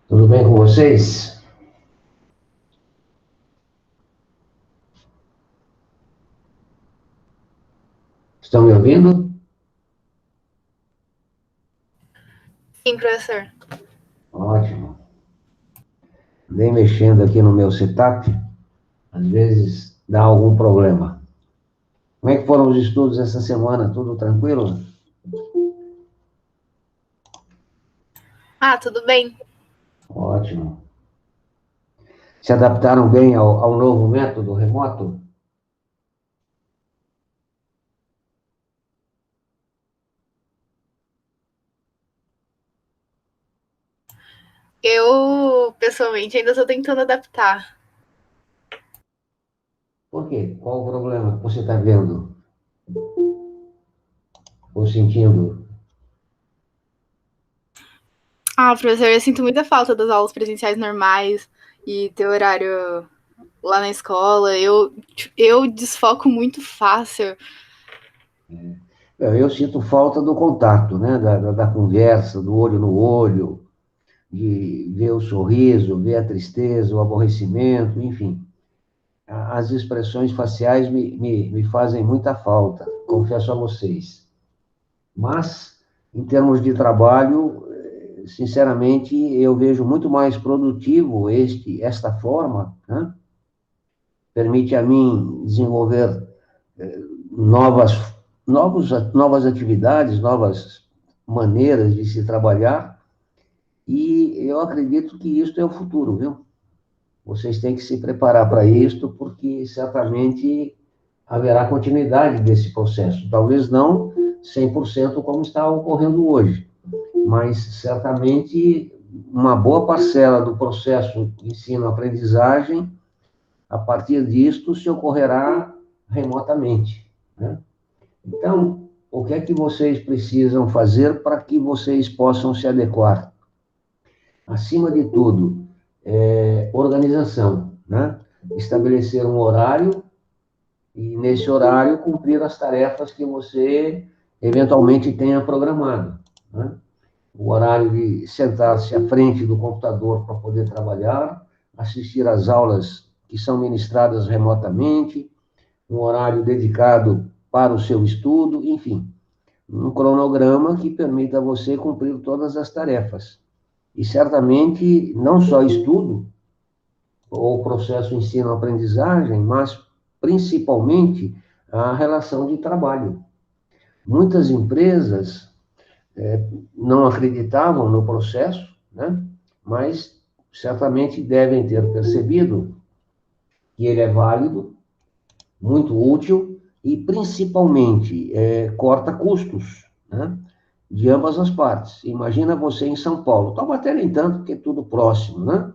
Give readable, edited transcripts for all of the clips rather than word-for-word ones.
Tudo bem com vocês? Estão me ouvindo? Sim, professor. Ótimo. Andei mexendo aqui no meu setup, às vezes dá algum problema. Como é que foram os estudos essa semana? Tudo tranquilo? Ah, tudo bem. Ótimo. Se adaptaram bem ao novo método remoto? Eu, pessoalmente, ainda estou tentando adaptar. Por quê? Qual o problema que você está vendo ou sentindo? Ah, professor, eu sinto muita falta das aulas presenciais normais e ter horário lá na escola. Eu desfoco muito fácil. Eu sinto falta do contato, né? Da conversa, do olho no olho, de ver o sorriso, ver a tristeza, o aborrecimento, enfim. As expressões faciais me fazem muita falta, confesso a vocês. Mas, em termos de trabalho, sinceramente, eu vejo muito mais produtivo esta forma, né? Permite a mim desenvolver novas, novas atividades, novas maneiras de se trabalhar, e eu acredito que isto é o futuro, viu? Vocês têm que se preparar para isto, porque certamente haverá continuidade desse processo. Talvez não 100% como está ocorrendo hoje, mas certamente uma boa parcela do processo ensino-aprendizagem, a partir disto, se ocorrerá remotamente, né? Então, o que é que vocês precisam fazer para que vocês possam se adequar? Acima de tudo, organização, né? Estabelecer um horário e, nesse horário, cumprir as tarefas que você eventualmente tenha programado, né? O horário de sentar-se à frente do computador para poder trabalhar, assistir às aulas que são ministradas remotamente, um horário dedicado para o seu estudo, enfim, um cronograma que permita a você cumprir todas as tarefas. E certamente não só estudo ou processo ensino-aprendizagem, mas principalmente a relação de trabalho. Muitas empresas não acreditavam no processo, né? Mas certamente devem ter percebido que ele é válido, muito útil e, principalmente, corta custos, né? De ambas as partes. Imagina você em São Paulo. Taubaté nem tanto, porque é tudo próximo, né?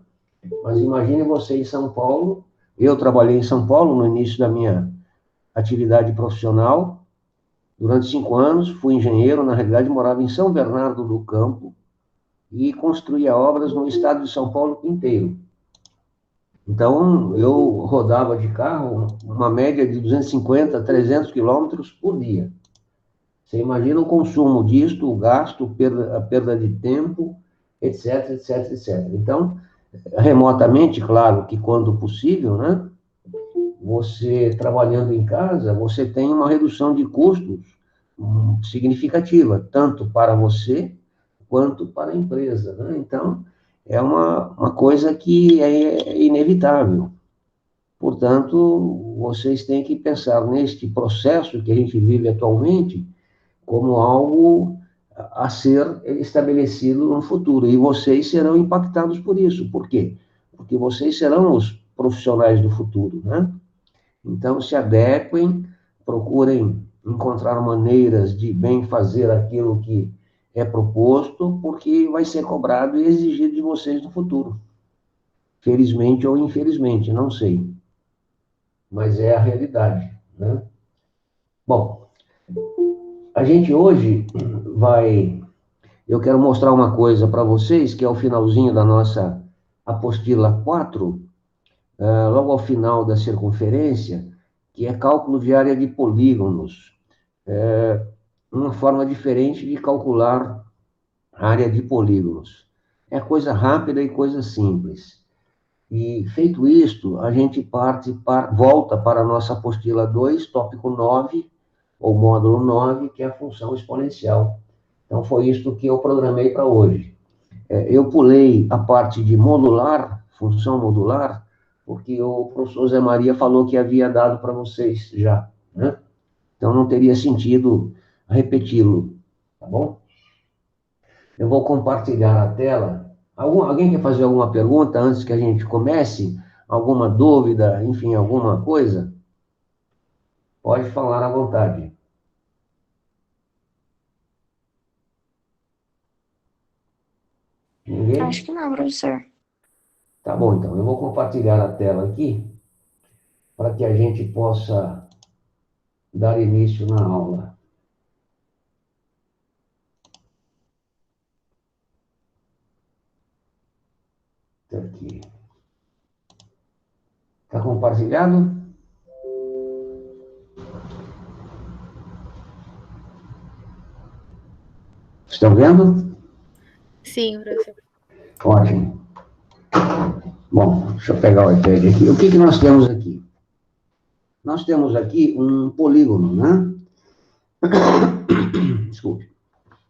Mas imagine você em São Paulo. Eu trabalhei em São Paulo no início da minha atividade profissional. Durante 5 anos, fui engenheiro. Na realidade, morava em São Bernardo do Campo e construía obras no estado de São Paulo inteiro. Então, eu rodava de carro uma média de 250, 300 quilômetros por dia. Você imagina o consumo disto, o gasto, a perda de tempo, etc, etc, etc. Então, remotamente, claro que quando possível, né? Você trabalhando em casa, você tem uma redução de custos significativa, tanto para você quanto para a empresa, né? Então, é uma coisa que é inevitável. Portanto, vocês têm que pensar neste processo que a gente vive atualmente como algo a ser estabelecido no futuro. E vocês serão impactados por isso. Por quê? Porque vocês serão os profissionais do futuro, né? Então, se adequem, procurem encontrar maneiras de bem fazer aquilo que é proposto, porque vai ser cobrado e exigido de vocês no futuro. Felizmente ou infelizmente, não sei. Mas é a realidade, né? Bom, a gente hoje vai... Eu quero mostrar uma coisa para vocês, que é o finalzinho da nossa apostila 4, logo ao final da circunferência, que é cálculo de área de polígonos. Uma forma diferente de calcular a área de polígonos. É coisa rápida e coisa simples. E, feito isto, a gente volta para a nossa apostila 2, tópico 9, ou módulo 9, que é a função exponencial. Então, foi isto que eu programei para hoje. Eu pulei a parte de modular, função modular, porque o professor Zé Maria falou que havia dado para vocês já, né? Então, não teria sentido repeti-lo, tá bom? Eu vou compartilhar a tela. Alguém quer fazer alguma pergunta antes que a gente comece? Alguma dúvida, enfim, alguma coisa? Pode falar à vontade. Ninguém? Acho que não, professor. Tá bom, então. Eu vou compartilhar a tela aqui para que a gente possa dar início na aula. Tá aqui. Está compartilhado? Estão vendo? Sim, professor. Ótimo. Bom, deixa eu pegar o iPad aqui. O que nós temos aqui? Nós temos aqui um polígono, né? Desculpe.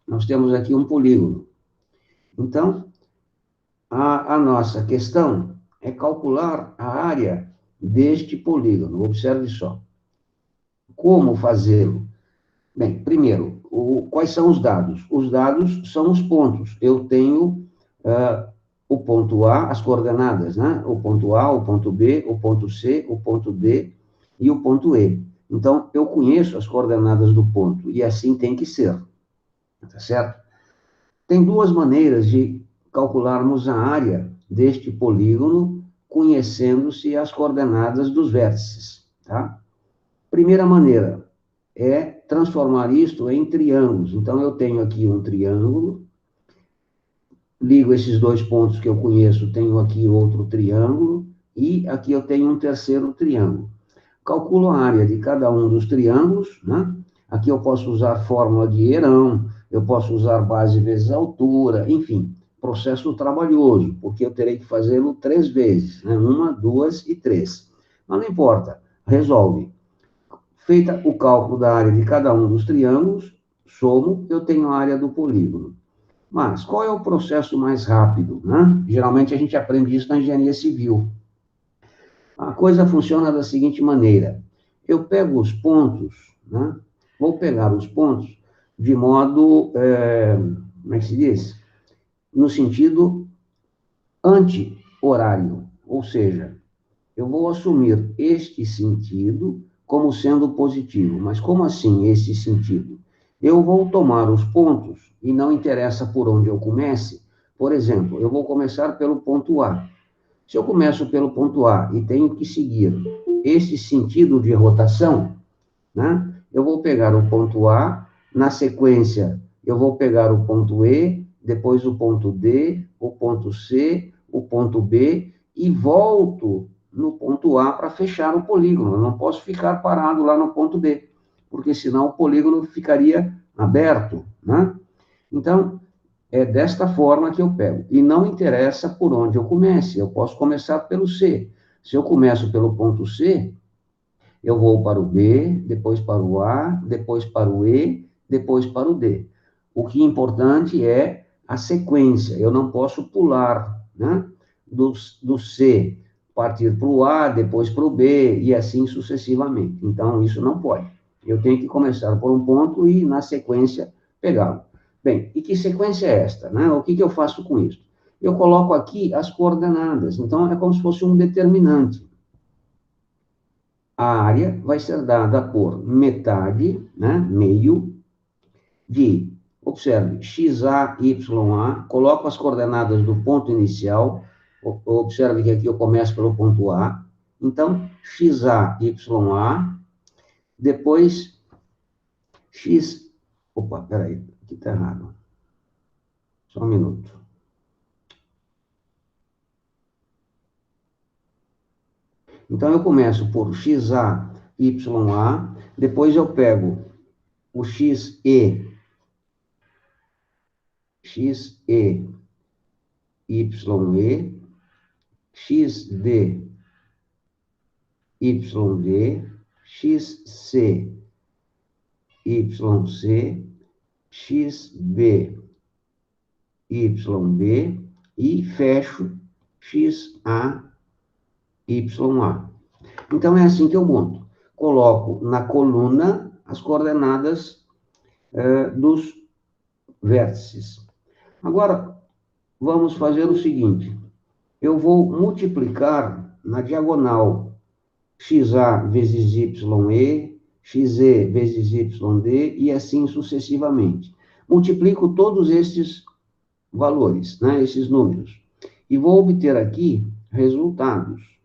Nós temos aqui um polígono. Então, a nossa questão é calcular a área deste polígono. Observe só. Como fazê-lo? Bem, primeiro, quais são os dados? Os dados são os pontos. Eu tenho o ponto A, as coordenadas, né? O ponto A, o ponto B, o ponto C, o ponto D e o ponto E. Então, eu conheço as coordenadas do ponto, e assim tem que ser. Tá certo? Tem duas maneiras de calcularmos a área deste polígono, conhecendo-se as coordenadas dos vértices, tá? Primeira maneira é transformar isto em triângulos. Então, eu tenho aqui um triângulo, ligo esses dois pontos que eu conheço, tenho aqui outro triângulo, e aqui eu tenho um terceiro triângulo. Calculo a área de cada um dos triângulos, né? Aqui eu posso usar fórmula de Herão, eu posso usar base vezes altura, enfim, processo trabalhoso, porque eu terei que fazê-lo 3 vezes, né? 1, 2 e 3. Mas não importa, resolve. Feita o cálculo da área de cada um dos triângulos, somo, eu tenho a área do polígono. Mas qual é o processo mais rápido, né? Geralmente a gente aprende isso na engenharia civil. A coisa funciona da seguinte maneira: eu pego os pontos, né? Vou pegar os pontos de modo, como é que se diz? No sentido anti-horário, ou seja, eu vou assumir este sentido como sendo positivo. Mas como assim esse sentido? Eu vou tomar os pontos, e não interessa por onde eu comece. Por exemplo, eu vou começar pelo ponto A. Se eu começo pelo ponto A e tenho que seguir esse sentido de rotação, né, eu vou pegar o ponto A, na sequência eu vou pegar o ponto E, depois o ponto D, o ponto C, o ponto B, e volto no ponto A para fechar o polígono. Eu não posso ficar parado lá no ponto B, porque senão o polígono ficaria aberto, né? Então, é desta forma que eu pego. E não interessa por onde eu comece, eu posso começar pelo C. Se eu começo pelo ponto C, eu vou para o B, depois para o A, depois para o E, depois para o D. O que é importante é a sequência. Eu não posso pular, né, do C partir para o A, depois para o B, e assim sucessivamente. Então, isso não pode. Eu tenho que começar por um ponto e, na sequência, pegá-lo. Bem, e que sequência é esta, né? O que eu faço com isso? Eu coloco aqui as coordenadas. Então, é como se fosse um determinante. A área vai ser dada por metade, né? Meio, de, observe, XA, YA, coloco as coordenadas do ponto inicial, observe que aqui eu começo pelo ponto A, então, XA, YA, depois, opa, peraí, aqui está errado, só um minuto. Então, eu começo por XA, YA, depois eu pego o XE, YE, XD, YD, XC, YC, XB, YB e fecho XA, YA. Então, é assim que eu monto. Coloco na coluna as coordenadas dos vértices. Agora, vamos fazer o seguinte. Eu vou multiplicar na diagonal XA vezes YE, XE vezes YD e assim sucessivamente. Multiplico todos estes valores, né, esses números, e vou obter aqui resultados.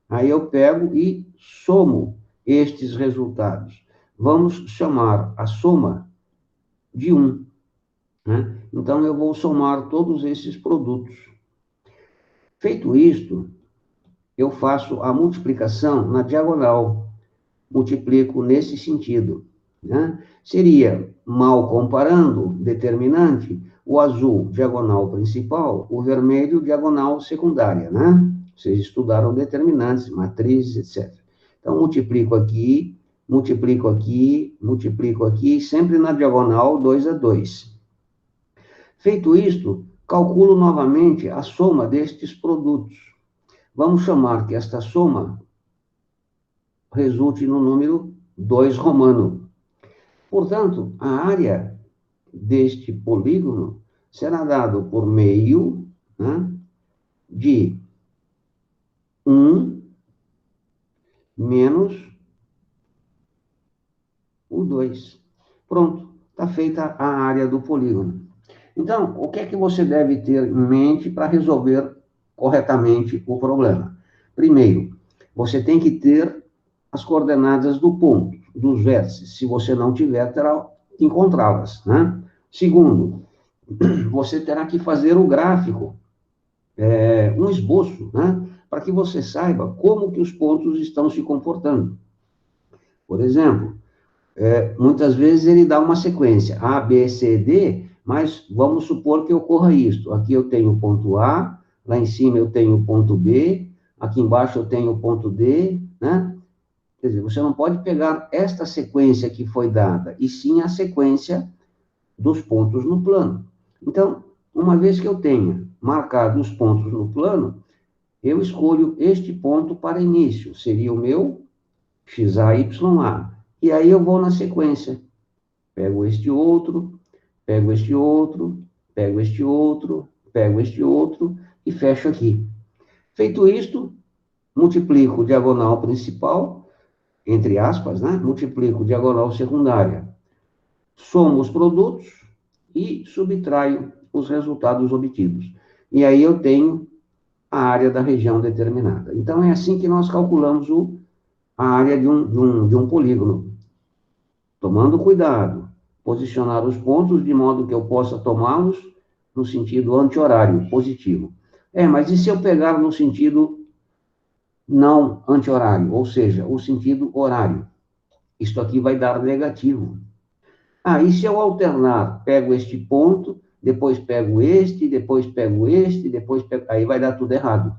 Aí eu pego e somo estes resultados. Vamos chamar a soma de 1. Né? Então, eu vou somar todos esses produtos. Feito isto, eu faço a multiplicação na diagonal. Multiplico nesse sentido. Né? Seria, mal comparando, determinante, o azul, diagonal principal, o vermelho, diagonal secundária, né? Vocês estudaram determinantes, matrizes, etc. Então, multiplico aqui, multiplico aqui, multiplico aqui, sempre na diagonal 2 a 2. Feito isto, calculo novamente a soma destes produtos. Vamos chamar que esta soma resulte no número 2 romano. Portanto, a área deste polígono será dado por meio, né, de 1 menos o 2. Pronto, está feita a área do polígono. Então, o que é que você deve ter em mente para resolver corretamente o problema? Primeiro, você tem que ter as coordenadas do ponto, dos vértices. Se você não tiver, terá que encontrá-las, né? Segundo, você terá que fazer o gráfico, um esboço, né? Para que você saiba como que os pontos estão se comportando. Por exemplo, muitas vezes ele dá uma sequência, A, B, C, D, mas vamos supor que ocorra isto. Aqui eu tenho o ponto A, lá em cima eu tenho o ponto B, aqui embaixo eu tenho o ponto D, né? Quer dizer, você não pode pegar esta sequência que foi dada, e sim a sequência dos pontos no plano. Então, uma vez que eu tenha marcado os pontos no plano, eu escolho este ponto para início, seria o meu XA, YA. E aí eu vou na sequência. Pego este outro, pego este outro, pego este outro, pego este outro e fecho aqui. Feito isto, multiplico diagonal principal, entre aspas, né? Multiplico diagonal secundária, somo os produtos e subtraio os resultados obtidos. E aí eu tenho a área da região determinada. Então, é assim que nós calculamos a área de um polígono. Tomando cuidado, posicionar os pontos de modo que eu possa tomá-los no sentido anti-horário, positivo. Mas e se eu pegar no sentido não anti-horário, ou seja, o sentido horário? Isto aqui vai dar negativo. E se eu alternar, pego este ponto, depois pego este, depois pego este, depois pego... Aí vai dar tudo errado.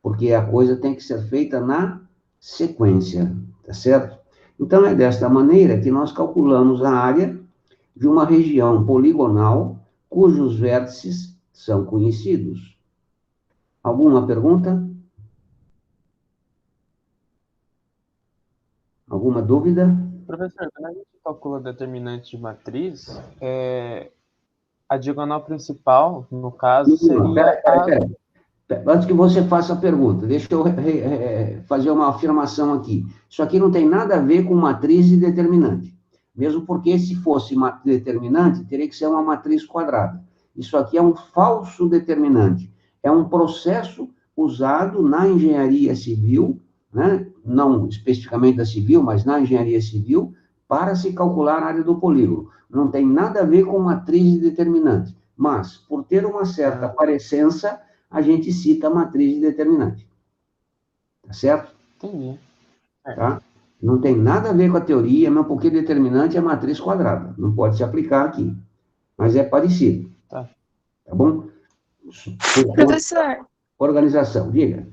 Porque a coisa tem que ser feita na sequência, tá certo? Então, é desta maneira que nós calculamos a área de uma região poligonal cujos vértices são conhecidos. Alguma pergunta? Alguma dúvida? Professor, quando a gente calcula determinante de matriz, a diagonal principal, no caso, seria Peraí. Antes que você faça a pergunta, deixa eu fazer uma afirmação aqui. Isso aqui não tem nada a ver com matriz e determinante. Mesmo porque, se fosse determinante, teria que ser uma matriz quadrada. Isso aqui é um falso determinante. É um processo usado na engenharia civil, né? Não especificamente da civil, mas na engenharia civil, para se calcular a área do polígono. Não tem nada a ver com matriz e determinante. Mas, por ter uma certa parecença, a gente cita a matriz de determinante. Tá certo? Entendi. Tá? Não tem nada a ver com a teoria, mas porque determinante é matriz quadrada. Não pode se aplicar aqui. Mas é parecido. Tá Bom? Professor. Organização, diga.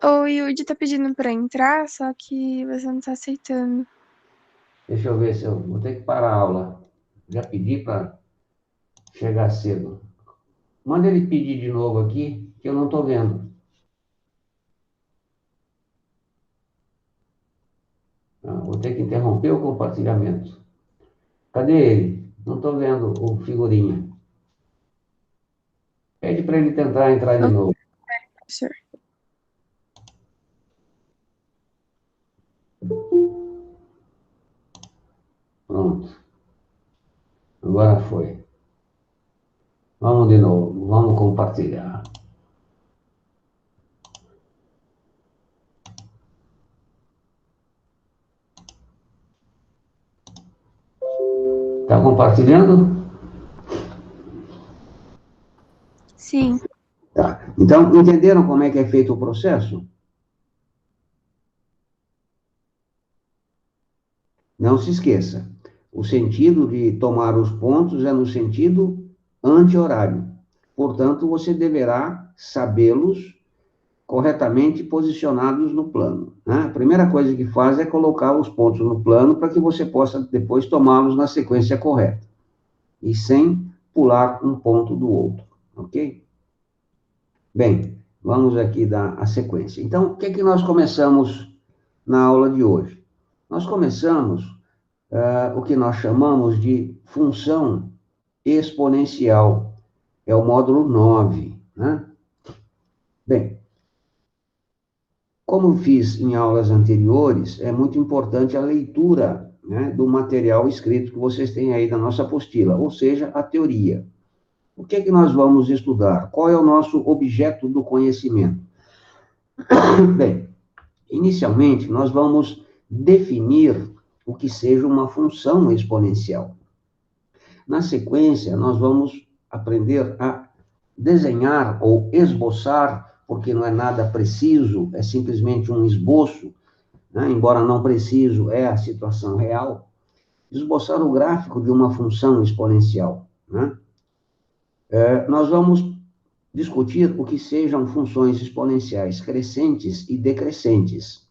O Yudi tá pedindo para entrar, só que você não tá aceitando. Deixa eu ver se eu vou ter que parar a aula. Já pedi para chegar cedo. Manda ele pedir de novo aqui, que eu não estou vendo. Vou ter que interromper o compartilhamento. Cadê ele? Não estou vendo o figurinha. Pede para ele tentar entrar de novo. Professor. Pronto. Agora foi. Vamos de novo. Vamos compartilhar. Está compartilhando? Sim. Tá. Então, entenderam como é que é feito o processo? Não se esqueça. O sentido de tomar os pontos é no sentido anti-horário. Portanto, você deverá sabê-los corretamente posicionados no plano, né? A primeira coisa que faz é colocar os pontos no plano para que você possa depois tomá-los na sequência correta. E sem pular um ponto do outro, ok? Bem, vamos aqui dar a sequência. Então, o que é que nós começamos na aula de hoje? Nós começamos o que nós chamamos de função exponencial. É o módulo 9, né? Bem, como fiz em aulas anteriores, é muito importante a leitura, né, do material escrito que vocês têm aí da nossa apostila, ou seja, a teoria. O que é que nós vamos estudar? Qual é o nosso objeto do conhecimento? Bem, inicialmente, nós vamos definir o que seja uma função exponencial. Na sequência, nós vamos aprender a desenhar ou esboçar, porque não é nada preciso, é simplesmente um esboço, né? Embora não preciso, é a situação real, esboçar o gráfico de uma função exponencial, né? Nós vamos discutir o que sejam funções exponenciais crescentes e decrescentes.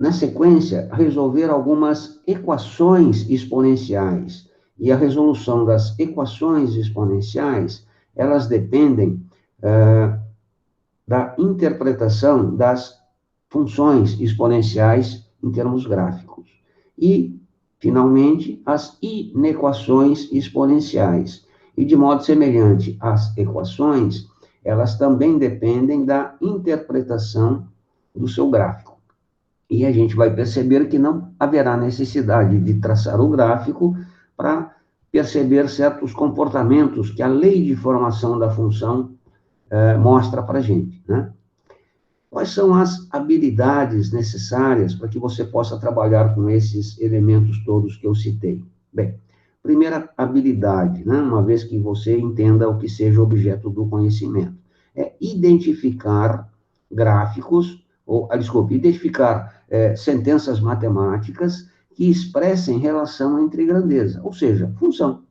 Na sequência, resolver algumas equações exponenciais. E a resolução das equações exponenciais, elas dependem da interpretação das funções exponenciais em termos gráficos. E, finalmente, as inequações exponenciais. E, de modo semelhante às equações, elas também dependem da interpretação do seu gráfico. E a gente vai perceber que não haverá necessidade de traçar o gráfico para perceber certos comportamentos que a lei de formação da função mostra para a gente, né? Quais são as habilidades necessárias para que você possa trabalhar com esses elementos todos que eu citei? Bem, primeira habilidade, né, uma vez que você entenda o que seja objeto do conhecimento, é identificar gráficos, identificar sentenças matemáticas que expressem relação entre grandeza, ou seja, função.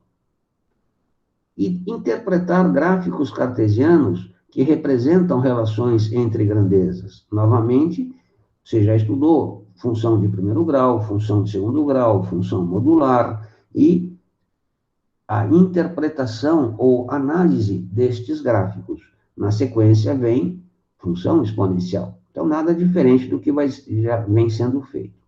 E interpretar gráficos cartesianos que representam relações entre grandezas. Novamente, você já estudou função de primeiro grau, função de segundo grau, função modular, e a interpretação ou análise destes gráficos. Na sequência vem função exponencial. Então, nada diferente do que já vem sendo feito.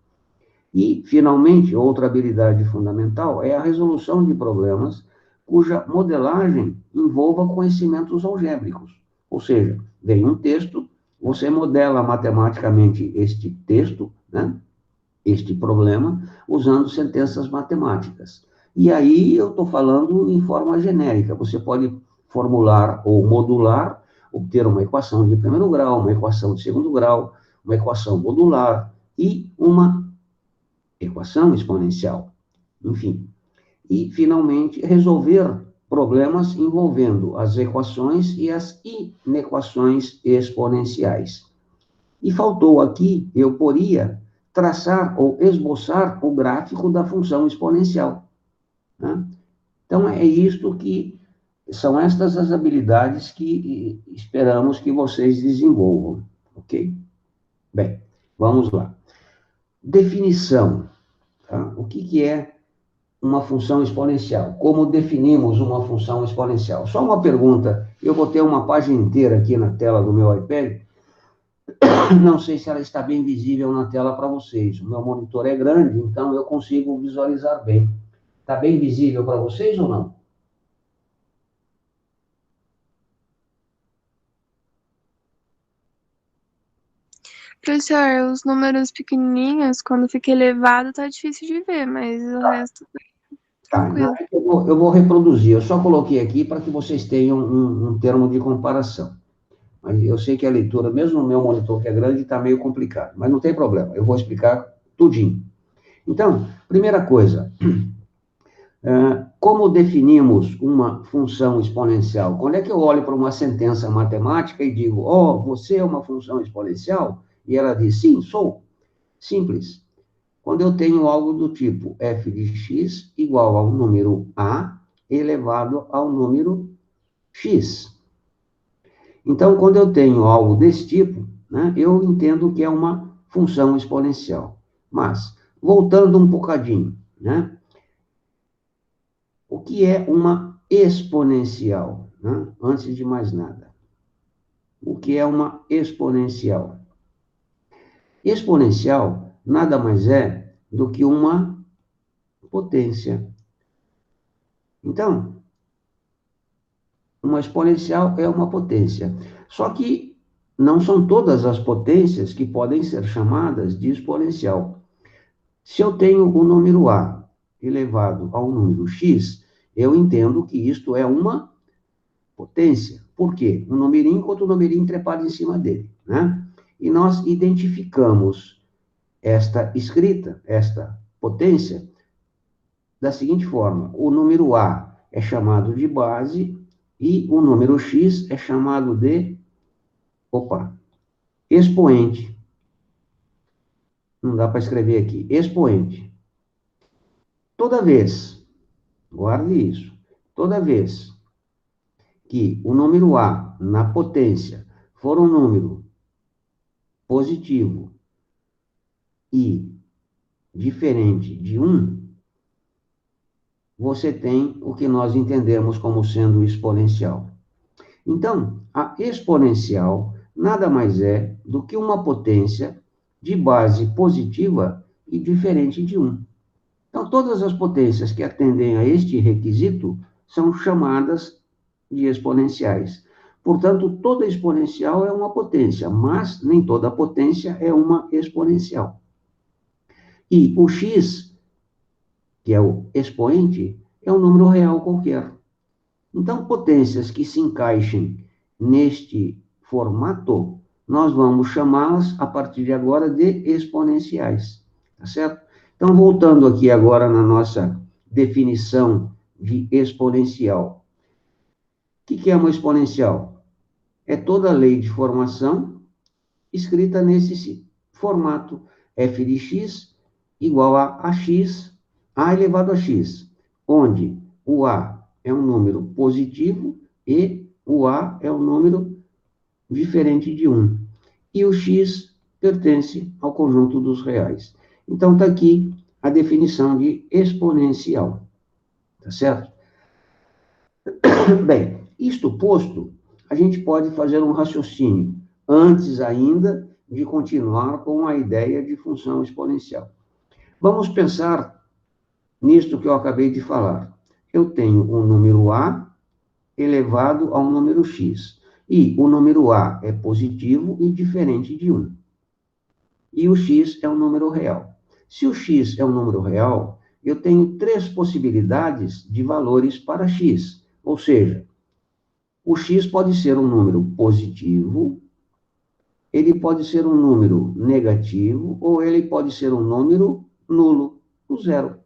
E, finalmente, outra habilidade fundamental é a resolução de problemas cuja modelagem envolva conhecimentos algébricos. Ou seja, vem um texto, você modela matematicamente este texto, né, este problema, usando sentenças matemáticas. E aí eu estou falando em forma genérica. Você pode formular ou modular, obter uma equação de primeiro grau, uma equação de segundo grau, uma equação modular e uma equação exponencial. Enfim. E, finalmente, resolver problemas envolvendo as equações e as inequações exponenciais. E faltou aqui, eu poderia traçar ou esboçar o gráfico da função exponencial. Né? Então, é isto que são estas as habilidades que esperamos que vocês desenvolvam, ok? Bem, vamos lá. Definição. Tá? O que é uma função exponencial? Como definimos uma função exponencial? Só uma pergunta. Eu botei uma página inteira aqui na tela do meu iPad. Não sei se ela está bem visível na tela para vocês. O meu monitor é grande, então eu consigo visualizar bem. Está bem visível para vocês ou não? Professor, os números pequenininhos, quando fica elevado, tá difícil de ver, mas o resto Tá, tranquilo. eu vou reproduzir. Eu só coloquei aqui para que vocês tenham um termo de comparação. Mas eu sei que a leitura, mesmo no meu monitor que é grande, está meio complicado. Mas não tem problema, eu vou explicar tudinho. Então, primeira coisa, como definimos uma função exponencial? Quando é que eu olho para uma sentença matemática e digo, você é uma função exponencial? E ela diz, sim, sou. Simples. Quando eu tenho algo do tipo f de x igual ao número a elevado ao número x. Então, quando eu tenho algo desse tipo, né, eu entendo que é uma função exponencial. Mas, voltando um bocadinho, né, o que é uma exponencial? Né? Antes de mais nada. O que é uma exponencial? Exponencial nada mais é do que uma potência. Então, uma exponencial é uma potência. Só que não são todas as potências que podem ser chamadas de exponencial. Se eu tenho o número a elevado ao número x, eu entendo que isto é uma potência. Por quê? Um numerinho contra um numerinho trepado em cima dele, né? E nós identificamos esta escrita, esta potência, da seguinte forma: o número a é chamado de base e o número x é chamado de, expoente. Não dá para escrever aqui. Expoente. Toda vez, guarde isso, toda vez que o número a na potência for um número positivo e diferente de 1, você tem o que nós entendemos como sendo exponencial. Então, a exponencial nada mais é do que uma potência de base positiva e diferente de 1. Então, todas as potências que atendem a este requisito são chamadas de exponenciais. Portanto, toda exponencial é uma potência, mas nem toda potência é uma exponencial. E o x, que é o expoente, é um número real qualquer. Então, potências que se encaixem neste formato, nós vamos chamá-las, a partir de agora, de exponenciais. Tá certo? Então, voltando aqui agora na nossa definição de exponencial. O que é uma exponencial? É toda a lei de formação escrita nesse formato. F de x igual a x, a elevado a x, onde o a é um número positivo e o a é um número diferente de 1. E o x pertence ao conjunto dos reais. Então, está aqui a definição de exponencial. Tá certo? Bem, isto posto, a gente pode fazer um raciocínio antes ainda de continuar com a ideia de função exponencial. Vamos pensar nisto que eu acabei de falar. Eu tenho um número A elevado a um número x. E o número A é positivo e diferente de 1. E o x é um número real. Se o x é um número real, eu tenho 3 possibilidades de valores para x. Ou seja, o x pode ser um número positivo, ele pode ser um número negativo, ou ele pode ser um número nulo, o zero.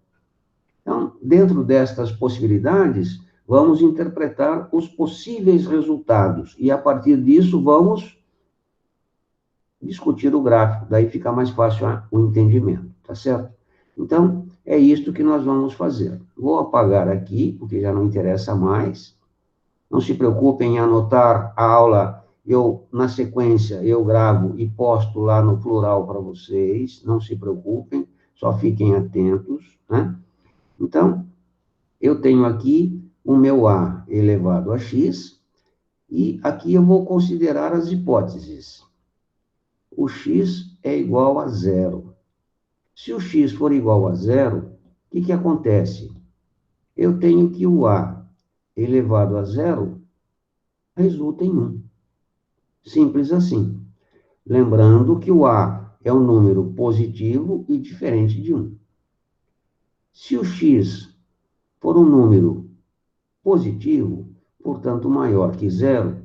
Então, dentro destas possibilidades, vamos interpretar os possíveis resultados. E, a partir disso, vamos discutir o gráfico. Daí fica mais fácil o entendimento, tá certo? Então, é isto que nós vamos fazer. Vou apagar aqui, porque já não interessa mais. Não se preocupem em anotar a aula. Na sequência, eu gravo e posto lá no plural para vocês. Não se preocupem, só fiquem atentos, né? Então, eu tenho aqui o meu A elevado a x, e aqui eu vou considerar as hipóteses. O x é igual a zero. Se o x for igual a zero, o que acontece? Eu tenho que o A elevado a zero resulta em 1. Simples assim. Lembrando que o A é um número positivo e diferente de 1. Se o x for um número positivo, portanto maior que zero,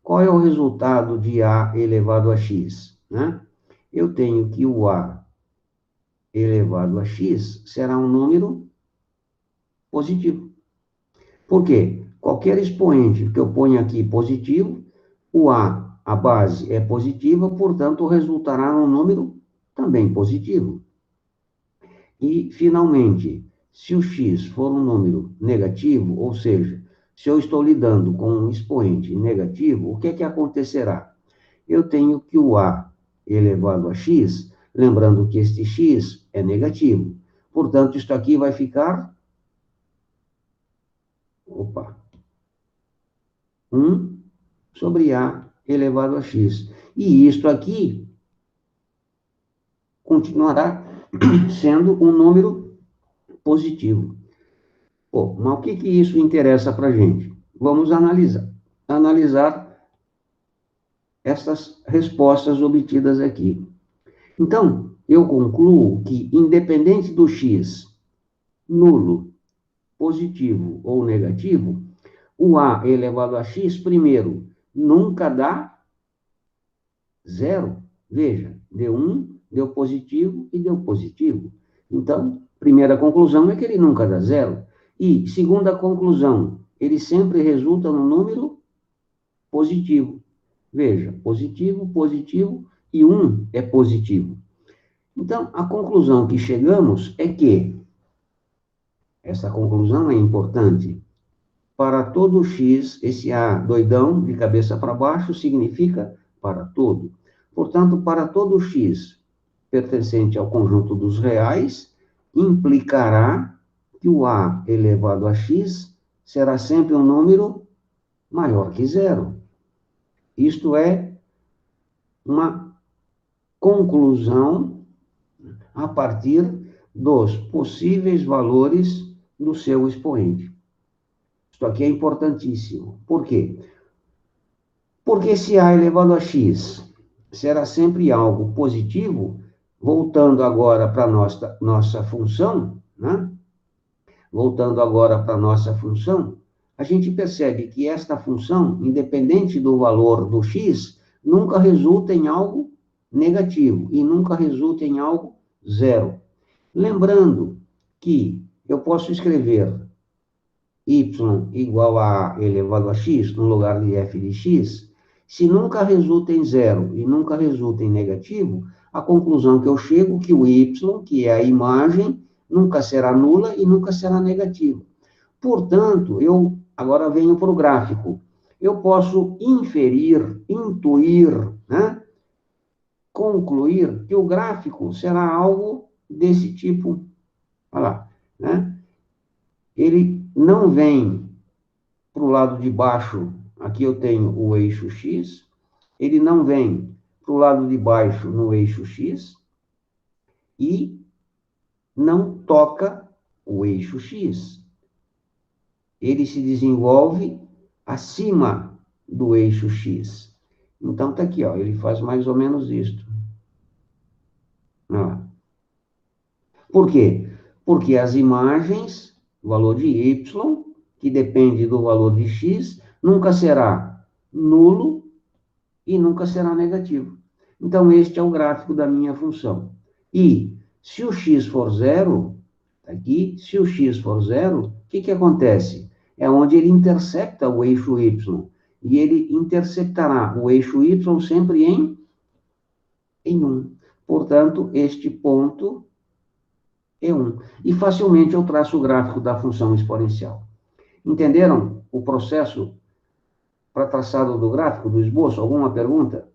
qual é o resultado de A elevado a x? Né? Eu tenho que o A elevado a x será um número positivo. Por quê? Qualquer expoente que eu ponha aqui positivo, a base é positiva, portanto, resultará num número também positivo. E, finalmente, se o x for um número negativo, ou seja, se eu estou lidando com um expoente negativo, o que acontecerá? Eu tenho que o A elevado a x, lembrando que este x é negativo. Portanto, isto aqui vai ficar 1 sobre A elevado a x. E isto aqui continuará sendo um número positivo. Bom, mas o que isso interessa para a gente? Vamos analisar essas respostas obtidas aqui. Então, eu concluo que, independente do x nulo, positivo ou negativo, o A elevado a x, primeiro, nunca dá zero. Veja, deu 1, deu positivo e deu positivo. Então, primeira conclusão é que ele nunca dá zero. E, segunda conclusão, ele sempre resulta no número positivo. Veja, positivo, positivo e 1 é positivo. Então, a conclusão que chegamos é que, essa conclusão é importante, para todo x, esse A doidão, de cabeça para baixo, significa para todo. Portanto, para todo x pertencente ao conjunto dos reais, implicará que o A elevado a x será sempre um número maior que zero. Isto é uma conclusão a partir dos possíveis valores do seu expoente. Isto aqui é importantíssimo. Por quê? Porque se A elevado a x será sempre algo positivo, voltando agora para a nossa função, né? Voltando agora para a nossa função, a gente percebe que esta função, independente do valor do x, nunca resulta em algo negativo e nunca resulta em algo zero. Lembrando que eu posso escrever y igual a A elevado a x no lugar de f de x, se nunca resulta em zero e nunca resulta em negativo, a conclusão que eu chego é que o y, que é a imagem, nunca será nula e nunca será negativo. Portanto, eu agora venho para o gráfico. Eu posso inferir, intuir, né? Concluir que o gráfico será algo desse tipo. Olha lá, né? Ele não vem para o lado de baixo, aqui eu tenho o eixo x, ele não vem para o lado de baixo no eixo X e não toca o eixo X. Ele se desenvolve acima do eixo X. Então, tá aqui, ó, ele faz mais ou menos isto. Ó. Por quê? Porque as imagens, o valor de Y, que depende do valor de X, nunca será nulo e nunca será negativo. Então, este é o gráfico da minha função. E, se o X for zero, tá aqui, se o X for zero, o que acontece? É onde ele intercepta o eixo Y. E ele interceptará o eixo Y sempre em 1. Portanto, este ponto é 1. E facilmente eu traço o gráfico da função exponencial. Entenderam o processo para traçado do gráfico, do esboço? Alguma pergunta?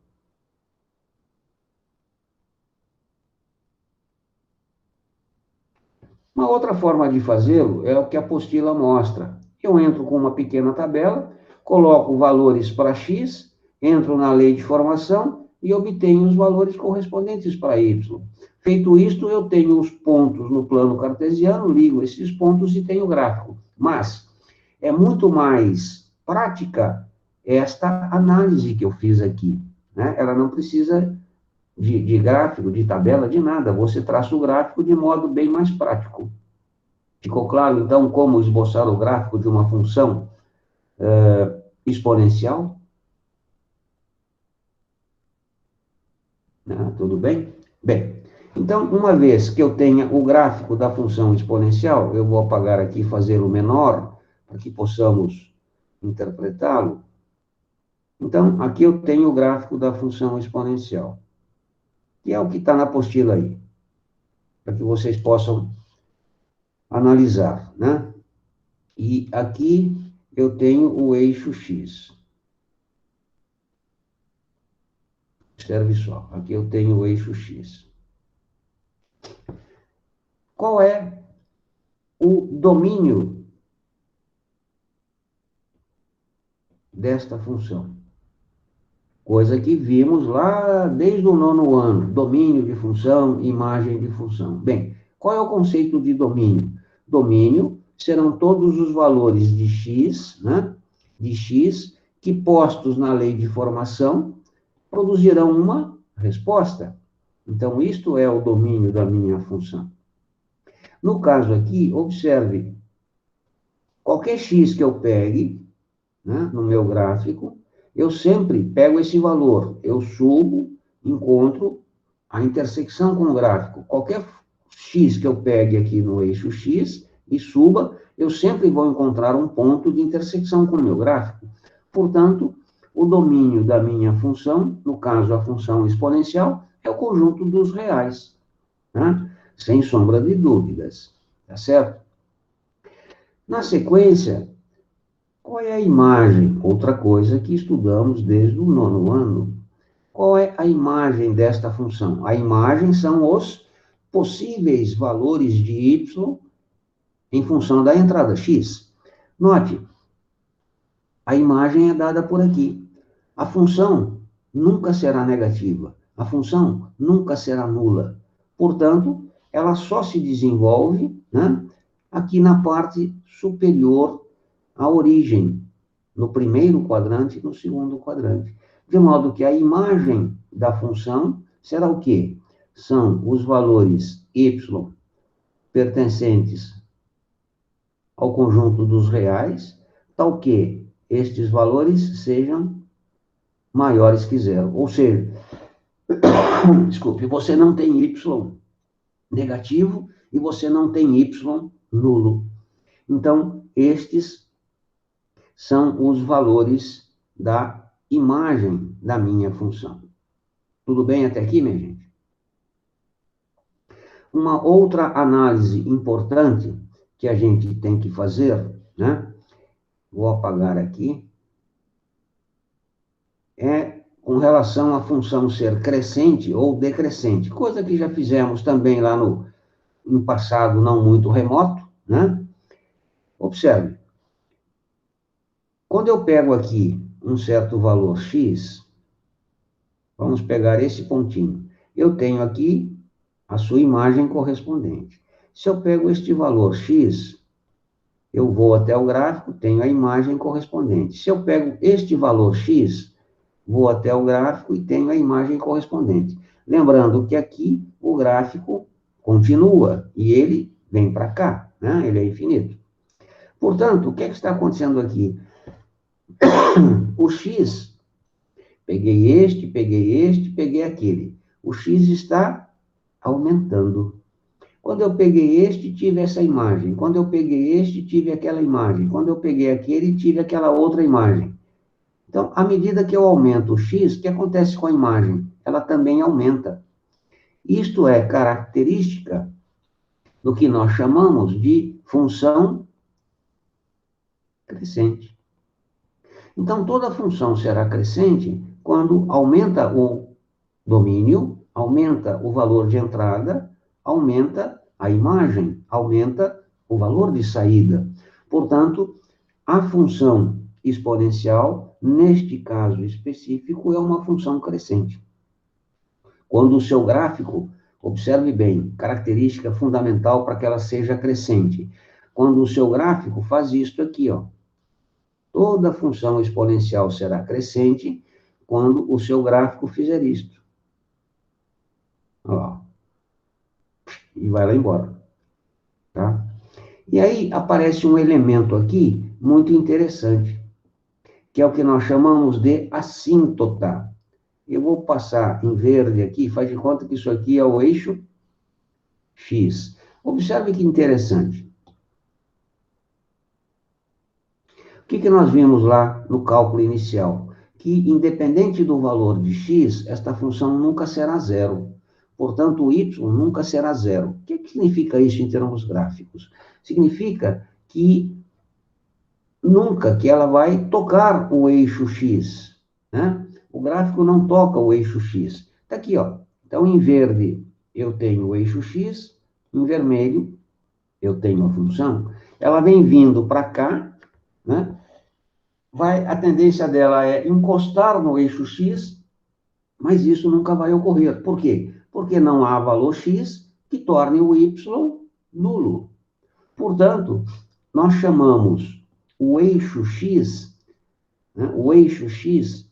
Uma outra forma de fazê-lo é o que a apostila mostra. Eu entro com uma pequena tabela, coloco valores para X, entro na lei de formação e obtenho os valores correspondentes para Y. Feito isto, eu tenho os pontos no plano cartesiano, ligo esses pontos e tenho o gráfico. Mas é muito mais prática esta análise que eu fiz aqui, né? Ela não precisa de gráfico, de tabela, de nada. Você traça o gráfico de modo bem mais prático. Ficou claro, então, como esboçar o gráfico de uma função exponencial? Tudo bem? Bem, então, uma vez que eu tenha o gráfico da função exponencial, eu vou apagar aqui e fazê-lo menor, para que possamos interpretá-lo. Então, aqui eu tenho o gráfico da função exponencial, que é o que está na apostila aí, para que vocês possam analisar, né? E aqui eu tenho o eixo X. Observe só, aqui eu tenho o eixo X. Qual é o domínio desta função? Coisa que vimos lá desde o 9º ano, domínio de função, imagem de função. Bem, qual é o conceito de domínio? Domínio serão todos os valores de x, né? De x, que postos na lei de formação, produzirão uma resposta. Então, isto é o domínio da minha função. No caso aqui, observe, qualquer x que eu pegue, né, no meu gráfico, eu sempre pego esse valor, eu subo, encontro a intersecção com o gráfico. Qualquer x que eu pegue aqui no eixo x e suba, eu sempre vou encontrar um ponto de intersecção com o meu gráfico. Portanto, o domínio da minha função, no caso a função exponencial, é o conjunto dos reais, né? Sem sombra de dúvidas, tá certo? Na sequência, qual é a imagem? Outra coisa que estudamos desde o 9º ano. Qual é a imagem desta função? A imagem são os possíveis valores de y em função da entrada x. Note, a imagem é dada por aqui. A função nunca será negativa. A função nunca será nula. Portanto, ela só se desenvolve, né, aqui na parte superior à origem, no primeiro quadrante e no segundo quadrante. De modo que a imagem da função será o quê? São os valores y pertencentes ao conjunto dos reais, tal que estes valores sejam maiores que zero. Ou seja, desculpe, você não tem y negativo e você não tem y nulo. Então, estes são os valores da imagem da minha função. Tudo bem até aqui, minha gente? Uma outra análise importante que a gente tem que fazer, né? Vou apagar aqui, é com relação à função ser crescente ou decrescente, coisa que já fizemos também lá no passado não muito remoto, né? Observe, quando eu pego aqui um certo valor x, Vamos pegar esse pontinho. Eu tenho aqui a sua imagem correspondente. Se eu pego este valor x, eu vou até o gráfico, tenho a imagem correspondente. Se eu pego este valor x, vou até o gráfico e tenho a imagem correspondente. Lembrando que aqui o gráfico continua e ele vem para cá, né? Ele é infinito. Portanto, o que é que está acontecendo aqui? O x, peguei aquele. O x está aumentando. Quando eu peguei este, tive essa imagem. Quando eu peguei este, tive aquela imagem. Quando eu peguei aquele, tive aquela outra imagem. Então, à medida que eu aumento o x, o que acontece com a imagem? Ela também aumenta. Isto é característica do que nós chamamos de função crescente. Então, toda função será crescente quando aumenta o domínio, aumenta o valor de entrada, aumenta a imagem, aumenta o valor de saída. Portanto, a função exponencial, neste caso específico, é uma função crescente. Quando o seu gráfico, observe bem, característica fundamental para que ela seja crescente. Quando o seu gráfico faz isto aqui, ó. Toda função exponencial será crescente quando o seu gráfico fizer isto. Olha lá. E vai lá embora. Tá? E aí aparece um elemento aqui muito interessante, que é o que nós chamamos de assíntota. Eu vou passar em verde aqui, faz de conta que isso aqui é o eixo X. Observe que interessante. O que nós vimos lá no cálculo inicial? Que, independente do valor de x, esta função nunca será zero. Portanto, o y nunca será zero. O que significa isso em termos gráficos? Significa que nunca que ela vai tocar o eixo x, né? O gráfico não toca o eixo x. Está aqui, ó. Então, em verde, eu tenho o eixo x, em vermelho, eu tenho a função. Ela vem vindo para cá, né? A tendência dela é encostar no eixo x, mas isso nunca vai ocorrer. Por quê? Porque não há valor x que torne o y nulo. Portanto, nós chamamos o eixo x, né? O eixo x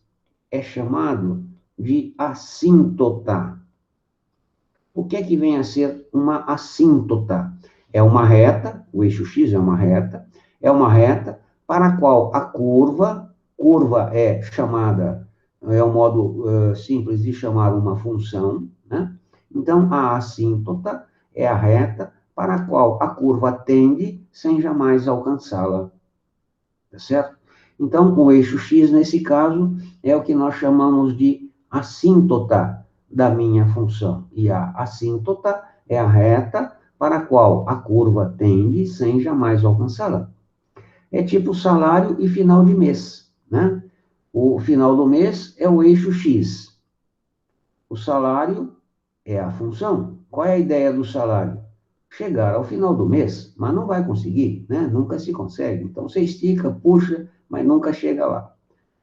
é chamado de assíntota. O que é que vem a ser uma assíntota? É uma reta, o eixo x é uma reta para a qual a curva é chamada, é um modo simples de chamar uma função, né? Então, a assíntota é a reta para a qual a curva tende sem jamais alcançá-la. Tá certo? Então, o eixo x, nesse caso, é o que nós chamamos de assíntota da minha função. E a assíntota é a reta para a qual a curva tende sem jamais alcançá-la. É tipo salário e final de mês, né? O final do mês é o eixo x. O salário é a função. Qual é a ideia do salário? Chegar ao final do mês, mas não vai conseguir, né? Nunca se consegue. Então, você estica, puxa, mas nunca chega lá.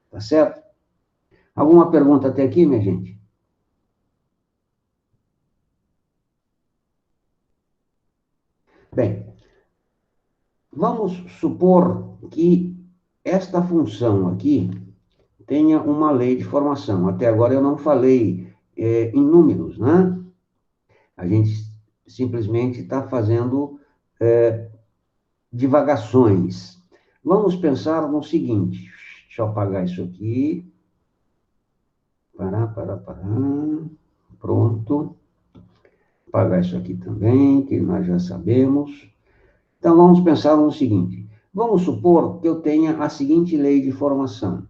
Tá certo? Alguma pergunta até aqui, minha gente? Bem, vamos supor que esta função aqui tenha uma lei de formação. Até agora eu não falei em números, né? A gente simplesmente está fazendo divagações. Vamos pensar no seguinte. Deixa eu apagar isso aqui. Pronto. Apagar isso aqui também, que nós já sabemos. Então, vamos pensar no seguinte. Vamos supor que eu tenha a seguinte lei de formação.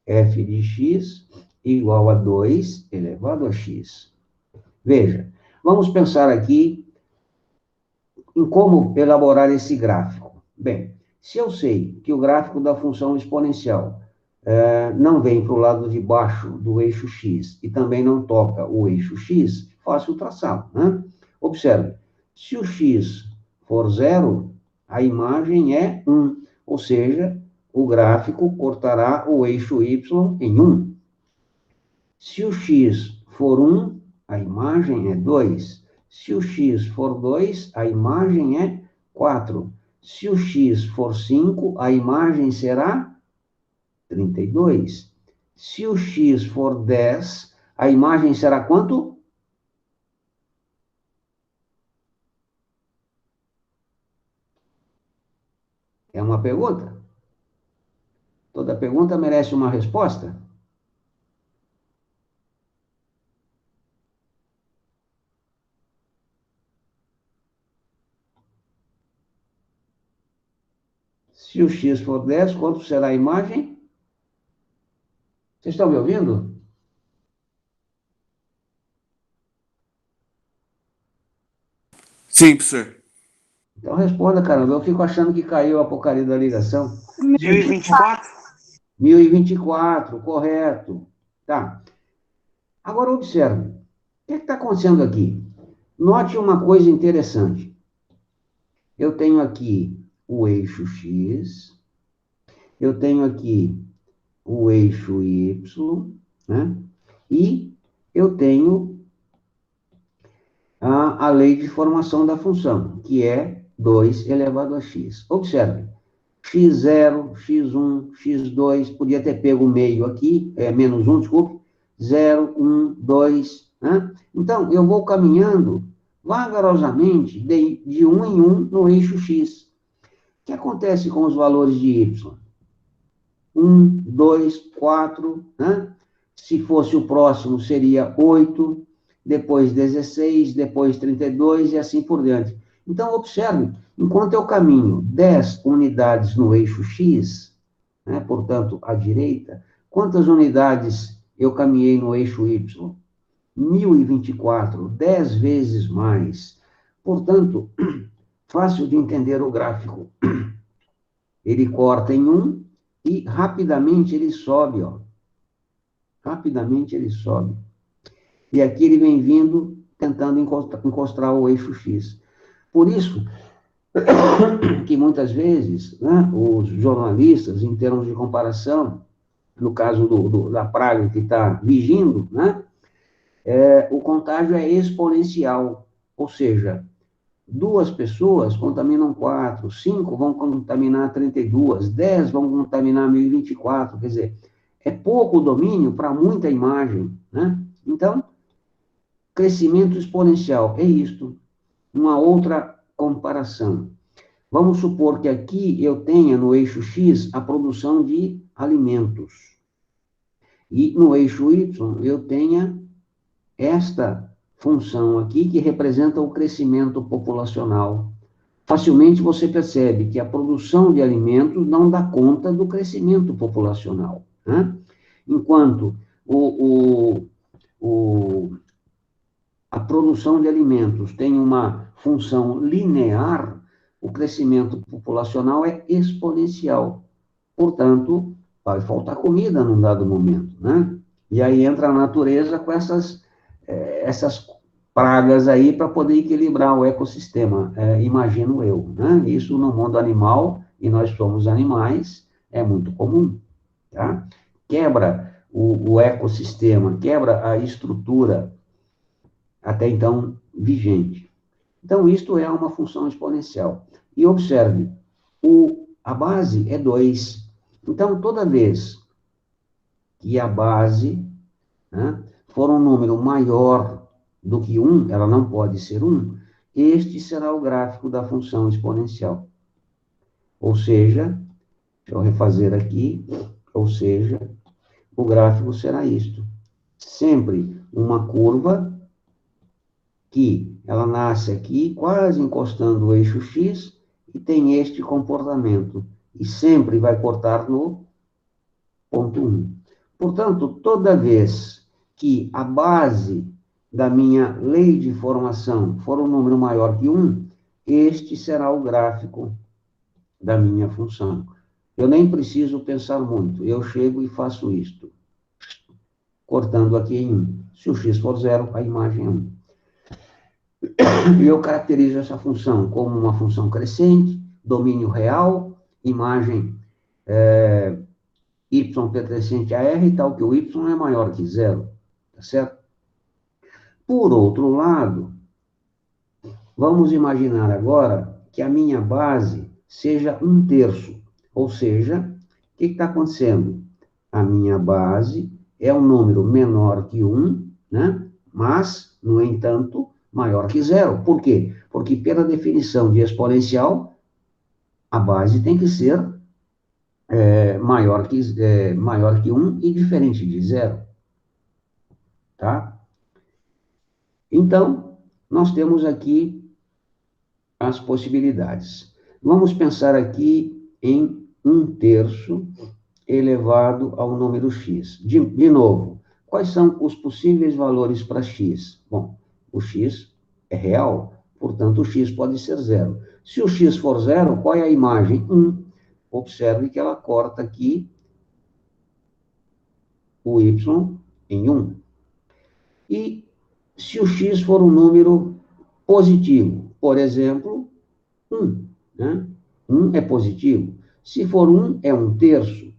F de x igual a 2 elevado a x. Veja, vamos pensar aqui em como elaborar esse gráfico. Bem, se eu sei que o gráfico da função exponencial não vem para o lado de baixo do eixo x e também não toca o eixo x, faço o traçado, né? Observe, se o x for 0, a imagem é 1, ou seja, o gráfico cortará o eixo y em 1. Se o x for 1, a imagem é 2. Se o x for 2, a imagem é 4. Se o x for 5, a imagem será 32. Se o x for 10, a imagem será quanto? É uma pergunta. Toda pergunta merece uma resposta. Se o x for 10, quanto será a imagem? Vocês estão me ouvindo? Sim, professor. Então responda, caramba. Eu fico achando que caiu a porcaria da ligação. 1024? 1024, correto. Tá. Agora observe. O que está acontecendo aqui? Note uma coisa interessante. Eu tenho aqui o eixo X, eu tenho aqui o eixo Y, né? E eu tenho a lei de formação da função, que é 2 elevado a x. Observe, x0, x1, x2, podia ter pego o meio aqui, menos 1, desculpe, 0, 1, 2, né? Então, eu vou caminhando vagarosamente de 1 em 1 no eixo x. O que acontece com os valores de y? 1, 2, 4, né? Se fosse o próximo, seria 8, depois 16, depois 32 e assim por diante. Então, observe, enquanto eu caminho 10 unidades no eixo X, né, portanto, à direita, quantas unidades eu caminhei no eixo Y? 1024, 10 vezes mais. Portanto, fácil de entender o gráfico. Ele corta em 1 e rapidamente ele sobe, ó. Rapidamente ele sobe. E aqui ele vem vindo, tentando encostar o eixo X. Por isso que muitas vezes, né, os jornalistas, em termos de comparação, no caso da praga que está vigindo, né, o contágio é exponencial. Ou seja, 2 pessoas contaminam 4, 5 vão contaminar 32, 10 vão contaminar 1024. Quer dizer, é pouco domínio para muita imagem, né? Então, crescimento exponencial, é isto. Uma outra comparação. Vamos supor que aqui eu tenha no eixo X a produção de alimentos. E no eixo Y eu tenha esta função aqui que representa o crescimento populacional. Facilmente você percebe que a produção de alimentos não dá conta do crescimento populacional, né? Enquanto a produção de alimentos tem uma função linear, o crescimento populacional é exponencial. Portanto, vai faltar comida num dado momento, né? E aí entra a natureza com essas pragas aí para poder equilibrar o ecossistema, imagino eu, né? Isso no mundo animal, e nós somos animais, é muito comum, tá? Quebra o ecossistema, quebra a estrutura até então vigente. Então, isto é uma função exponencial. E observe, a base é 2. Então, toda vez que a base, né, for um número maior do que 1, ela não pode ser 1, este será o gráfico da função exponencial. Ou seja, deixa eu refazer aqui, ou seja, o gráfico será isto. Sempre uma curva que ela nasce aqui, quase encostando o eixo X, e tem este comportamento. E sempre vai cortar no ponto 1. Portanto, toda vez que a base da minha lei de formação for um número maior que 1, este será o gráfico da minha função. Eu nem preciso pensar muito, eu chego e faço isto. Cortando aqui em 1. Se o x for 0, a imagem é 1. E eu caracterizo essa função como uma função crescente, domínio real, imagem y pertencente a R, tal que o y é maior que 0. tá certo? Por outro lado, vamos imaginar agora que a minha base seja 1/3. Ou seja, o que está acontecendo? A minha base é um número menor que 1, né? Mas, no entanto, maior que 0. Por quê? Porque, pela definição de exponencial, a base tem que ser maior que 1 e diferente de 0. Tá? Então, nós temos aqui as possibilidades. Vamos pensar aqui em 1/3 elevado ao número x. De novo, quais são os possíveis valores para x? Bom, o x é real, portanto, o x pode ser 0. Se o x for 0, qual é a imagem? 1. Observe que ela corta aqui o y em 1. E se o x for um número positivo, por exemplo, 1, né? 1 é positivo. Se for 1, é 1/3.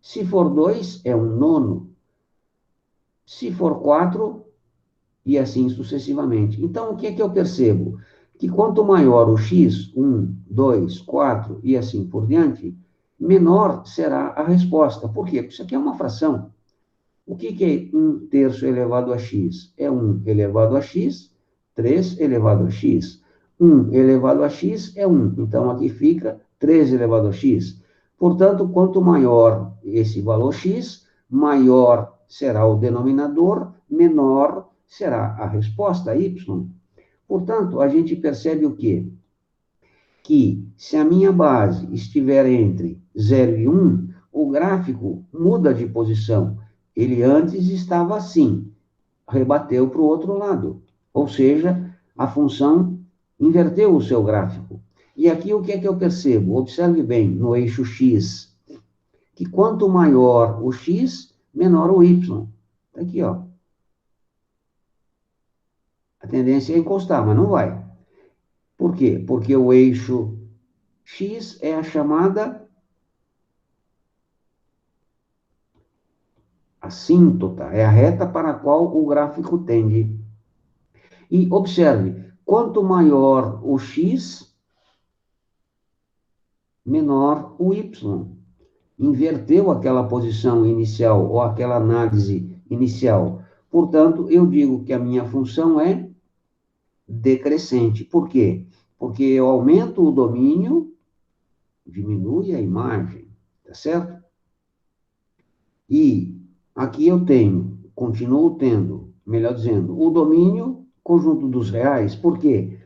Se for 2, é 1/9. Se for 4, e assim sucessivamente. Então, o que é que eu percebo? Que quanto maior o x, 1, 2, 4 e assim por diante, menor será a resposta. Por quê? Porque isso aqui é uma fração. O que é 1/3 elevado a x? É 1 elevado a x, 3 elevado a x. 1 elevado a x é 1. Então, aqui fica 3 elevado a x. Portanto, quanto maior esse valor x, maior será o denominador, menor será a resposta y. Portanto, a gente percebe o quê? Que se a minha base estiver entre 0 e 1, o gráfico muda de posição. Ele antes estava assim, rebateu para o outro lado. Ou seja, a função inverteu o seu gráfico. E aqui o que é que eu percebo? Observe bem, no eixo x, que quanto maior o x, menor o y. Está aqui, ó. A tendência é encostar, mas não vai. Por quê? Porque o eixo x é a chamada assíntota, é a reta para a qual o gráfico tende. E observe, quanto maior o x, menor o y. Inverteu aquela posição inicial ou aquela análise inicial. Portanto, eu digo que a minha função é decrescente. Por quê? Porque eu aumento o domínio, diminui a imagem, tá certo? E aqui eu continuo tendo, melhor dizendo, o domínio, conjunto dos reais. Por quê?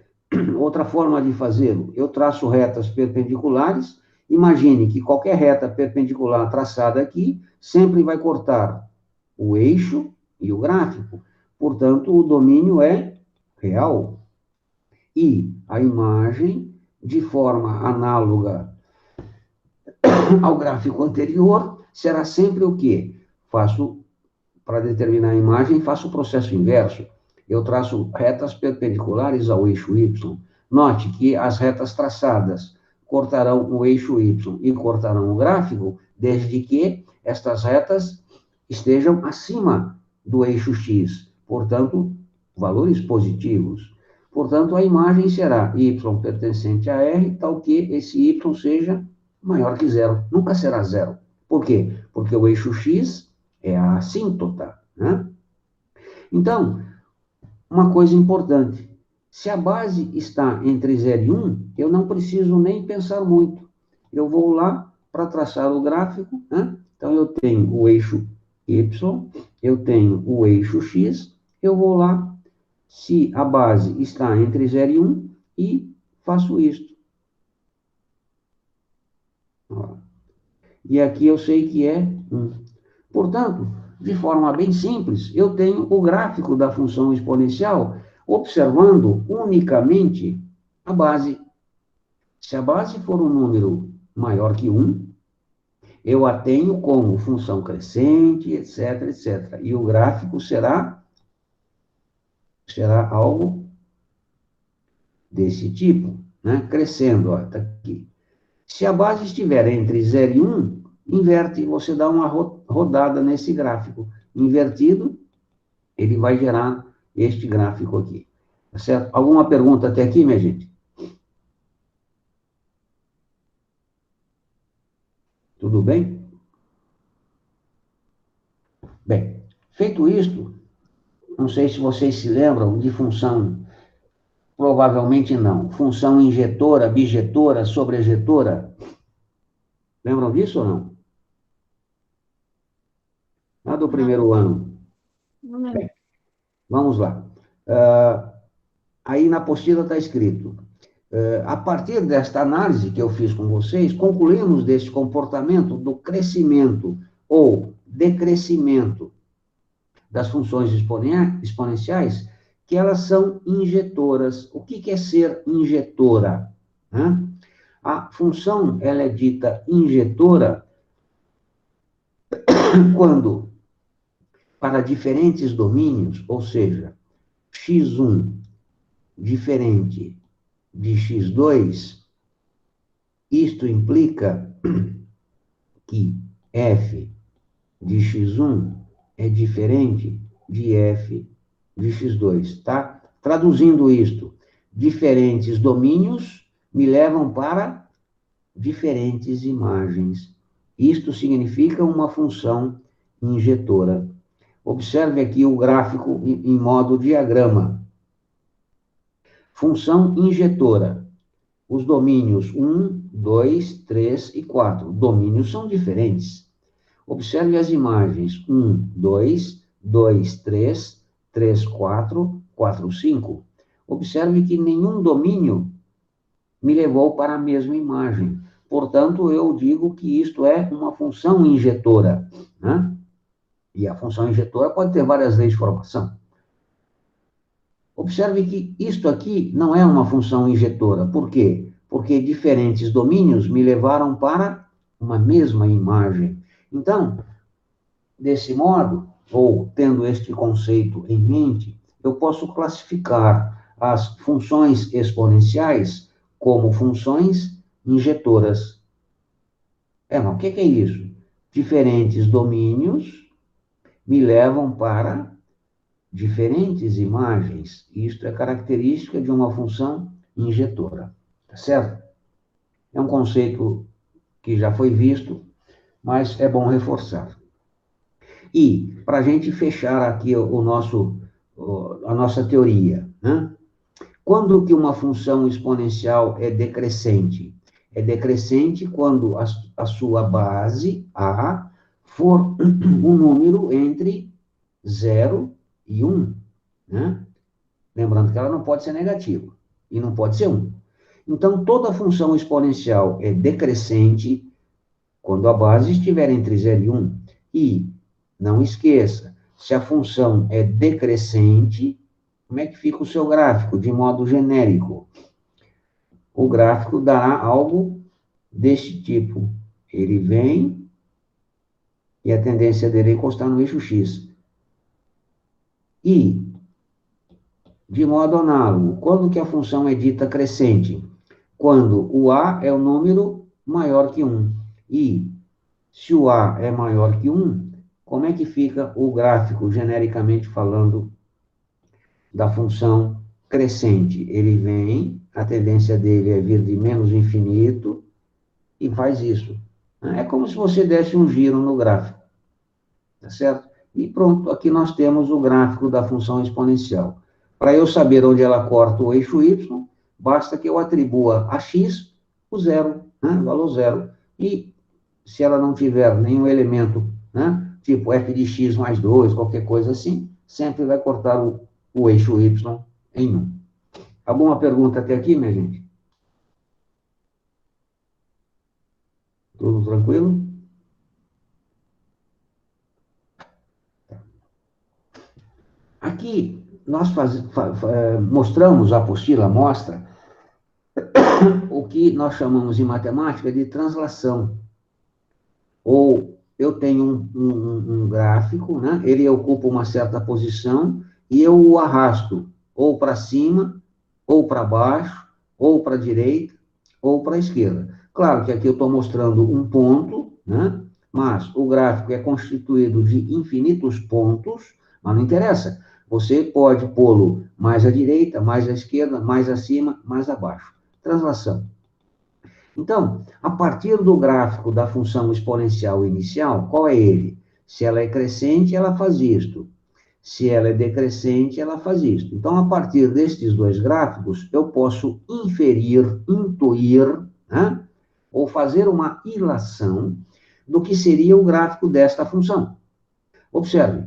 Outra forma de fazê-lo, eu traço retas perpendiculares. Imagine que qualquer reta perpendicular traçada aqui sempre vai cortar o eixo e o gráfico. Portanto, o domínio é real. E a imagem, de forma análoga ao gráfico anterior, será sempre o quê? Para determinar a imagem, faço o processo inverso. Eu traço retas perpendiculares ao eixo y. Note que as retas traçadas cortarão o eixo y e cortarão o gráfico, desde que estas retas estejam acima do eixo x. Portanto, valores positivos. Portanto, a imagem será y pertencente a R, tal que esse y seja maior que 0. Nunca será 0. Por quê? Porque o eixo x é a assíntota, né? Então, uma coisa importante. Se a base está entre 0 e 1, eu não preciso nem pensar muito. Eu vou lá para traçar o gráfico, né? Então, eu tenho o eixo y, eu tenho o eixo x, eu vou lá, se a base está entre 0 e 1, e faço isto. Ó. E aqui eu sei que é 1. Portanto, de forma bem simples, eu tenho o gráfico da função exponencial observando unicamente a base. Se a base for um número maior que 1, eu a tenho como função crescente, etc, etc. E o gráfico será algo desse tipo, né? Crescendo, ó, tá aqui. Se a base estiver entre 0 e 1, inverte, você dá uma rodada nesse gráfico. Invertido, ele vai gerar este gráfico aqui. Tá certo? Alguma pergunta até aqui, minha gente? Tudo bem? Bem, feito isto, não sei se vocês se lembram de função, provavelmente não, função injetora, bijetora, sobrejetora. Lembram disso ou não? Lá do primeiro ano. Bem, vamos lá. Aí na apostila está escrito, a partir desta análise que eu fiz com vocês, concluímos desse comportamento do crescimento ou decrescimento das funções exponenciais, que elas são injetoras. O que é ser injetora? A função, ela é dita injetora quando, para diferentes domínios, ou seja, x1 diferente de x2, isto implica que f de x1 é diferente de f de x2, tá? Traduzindo isto, diferentes domínios me levam para diferentes imagens. Isto significa uma função injetora. Observe aqui o gráfico em modo diagrama. Função injetora. Os domínios 1, 2, 3 e 4. Domínios são diferentes. Observe as imagens 1, 2, 2, 3, 3, 4, 4, 5. Observe que nenhum domínio me levou para a mesma imagem. Portanto, eu digo que isto é uma função injetora, né? E a função injetora pode ter várias leis de formação. Observe que isto aqui não é uma função injetora. Por quê? Porque diferentes domínios me levaram para uma mesma imagem. Então, desse modo, ou tendo este conceito em mente, eu posso classificar as funções exponenciais como funções injetoras. Mas o que é isso? Diferentes domínios me levam para diferentes imagens. Isto é característica de uma função injetora. Tá certo? É um conceito que já foi visto, mas é bom reforçar. E, para a gente fechar aqui a nossa teoria, né? Quando que uma função exponencial é decrescente? É decrescente quando a sua base, A, for um número entre 0 e 1. Né? Lembrando que ela não pode ser negativa e não pode ser 1. Então, toda função exponencial é decrescente quando a base estiver entre 0 e 1. E, não esqueça, se a função é decrescente, como é que fica o seu gráfico, de modo genérico? O gráfico dará algo deste tipo. Ele vem e a tendência dele é encostar no eixo X. E, de modo análogo, quando que a função é dita crescente? Quando o A é o número maior que 1. E, se o A é maior que 1, como é que fica o gráfico, genericamente falando, da função crescente? Ele vem, a tendência dele é vir de menos infinito, e faz isso. É como se você desse um giro no gráfico. Tá certo? E pronto, aqui nós temos o gráfico da função exponencial. Para eu saber onde ela corta o eixo y, basta que eu atribua a x o zero, né? O valor zero. E se ela não tiver nenhum elemento, né? Tipo f de x mais 2, qualquer coisa assim, sempre vai cortar o eixo y em 1. Alguma pergunta até aqui, minha gente? Tudo tranquilo? Aqui, nós mostramos, a apostila mostra, o que nós chamamos em matemática de translação. Ou eu tenho um gráfico, né? Ele ocupa uma certa posição, e eu o arrasto ou para cima, ou para baixo, ou para a direita, ou para a esquerda. Claro que aqui eu estou mostrando um ponto, né? Mas o gráfico é constituído de infinitos pontos, Mas não interessa. Você pode pô-lo mais à direita, mais à esquerda, mais acima, mais abaixo. Translação. Então, a partir do gráfico da função exponencial inicial, qual é ele? Se ela é crescente, ela faz isto. Se ela é decrescente, ela faz isto. Então, a partir destes dois gráficos, eu posso inferir, intuir, né? Ou fazer uma ilação do que seria o gráfico desta função. Observe,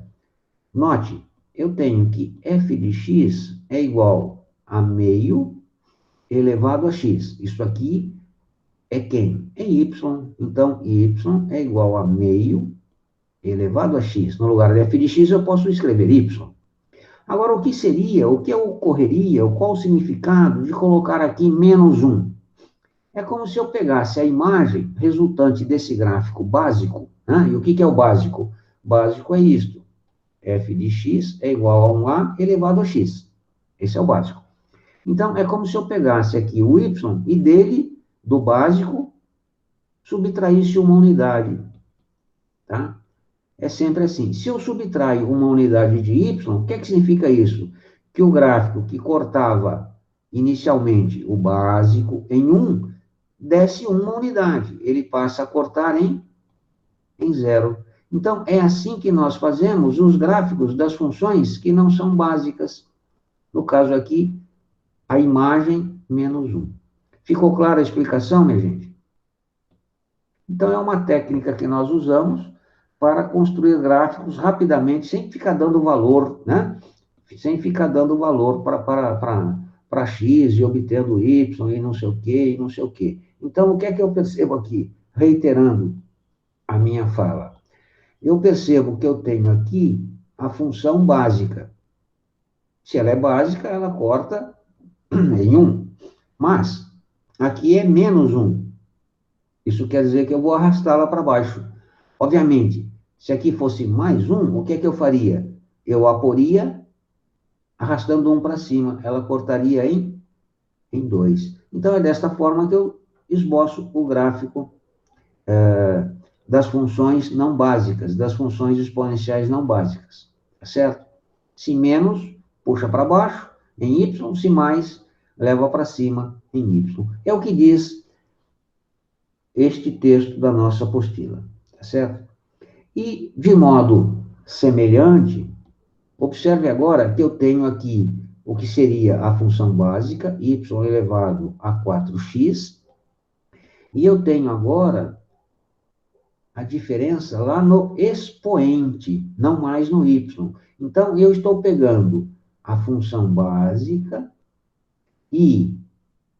note, eu tenho que f de x é igual a meio elevado a x. Isso aqui é quem? É y. Então, y é igual a meio elevado a x. No lugar de f de x, eu posso escrever y. Agora, o que seria, o que ocorreria, qual o significado de colocar aqui menos 1? É como se eu pegasse a imagem resultante desse gráfico básico, né? E o que é o básico? Básico é isto. F de x é igual a 1a elevado a x. Esse é o básico. Então, é como se eu pegasse aqui o y e dele, do básico, subtraísse uma unidade, tá? É sempre assim. Se eu subtraio uma unidade de y, o que significa isso? Que o gráfico que cortava inicialmente o básico em 1, desce uma unidade. Ele passa a cortar em 0. Então, é assim que nós fazemos os gráficos das funções que não são básicas. No caso aqui, a imagem menos 1. Ficou clara a explicação, minha gente? Então, é uma técnica que nós usamos para construir gráficos rapidamente, sem ficar dando valor, né? Sem ficar dando valor para x e obtendo y e não sei o quê, e não sei o quê. Então, o que é que eu percebo aqui? Reiterando a minha fala. Eu percebo que eu tenho aqui a função básica. Se ela é básica, ela corta em 1. Mas, aqui é menos 1. Isso quer dizer que eu vou arrastá-la para baixo. Obviamente, se aqui fosse mais 1, o que é que eu faria? Eu a poria arrastando 1 para cima. Ela cortaria em 2. Então, é desta forma que eu esboço o gráfico das funções não básicas, das funções exponenciais não básicas. Tá certo? Se menos, puxa para baixo, em y. Se mais, leva para cima, em y. É o que diz este texto da nossa apostila. Tá certo? E, de modo semelhante, observe agora que eu tenho aqui o que seria a função básica, y elevado a 4x, e eu tenho agora a diferença lá no expoente, não mais no y. Então, eu estou pegando a função básica e,